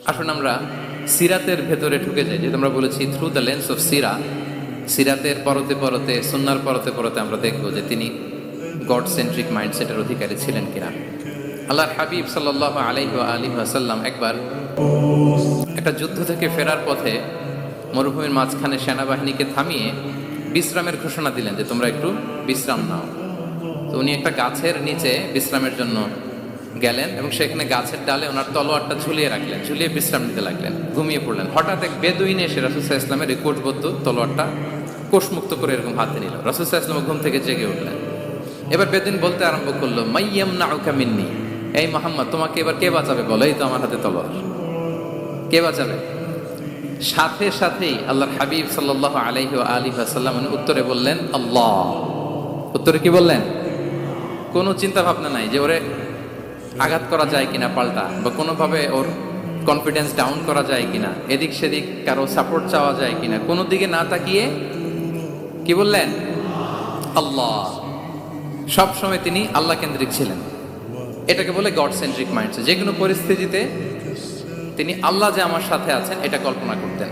আসুন আমরা সিরাতের ভেতরে ঢুকে যাই, যে তোমরা বলেছি থ্রু দ্য লেন্স অফ সিরাতের পরতে পরতে, সুন্নার পরতে পরতে আমরা দেখবো যে তিনি গড সেন্ট্রিক মাইন্ডসেটের অধিকারী ছিলেন কিনা। আল্লাহর হাবিব সাল্লাল্লাহু আলাইহি ওয়া আলিহি ওয়াসাল্লাম একবার একটা যুদ্ধ থেকে ফেরার পথে মরুভূমির মাঝখানে সেনাবাহিনীকে থামিয়ে বিশ্রামের ঘোষণা দিলেন যে তোমরা একটু বিশ্রাম নাও। তো উনি একটা গাছের নিচে বিশ্রামের জন্য গেলেন এবং সেখানে গাছের ডালে ওনার তলোয়ারটা ঝুলিয়ে রাখলেন, ঝুলিয়ে বিশ্রাম নিতে লাগলেন, ঘুমিয়ে পড়লেন। হঠাৎ এক বেদুইন এসে রাসূল সাল্লাল্লাহু আলাইহি ওয়াসাল্লামের কোষবদ্ধ তলোয়ারটা কোষমুক্ত করে এরকম হাতে নিল। রাসূল সাল্লাল্লাহু আলাইহি ওয়াসাল্লাম ঘুম থেকে জেগে উঠলেন। এবার বেদুইন বলতে আরম্ভ করলো, মাইয়ামনাউকা মিন্নি, এই মুহাম্মদ তোমাকে এবার কে বাঁচাবে বলো, এই তো আমার হাতে তলোয়ার, কে বাঁচাবে? সাথে সাথেই আল্লাহর হাবিব সাল্লাল্লাহু আলাইহি ওয়া আলিহি ওয়াসাল্লাম উত্তরে বললেন আল্লাহ। উত্তরে কি বললেন? কোনো চিন্তা ভাবনা নাই যে ওরে আঘাত করা যায় কিনা পাল্টা, বা কোনোভাবে ওর কনফিডেন্স ডাউন করা যায় কিনা, এদিক সেদিক কারো সাপোর্ট চাওয়া যায় কিনা, কোনো দিকে না তাকিয়ে কি বললেন? আল্লাহ। সব সময় তিনি আল্লাহ কেন্দ্রিক ছিলেন। এটাকে বলে গড সেন্ট্রিক মাইন্ডসেট। যে কোনো পরিস্থিতিতে তিনি আল্লাহ যে আমার সাথে আছেন এটা কল্পনা করতেন।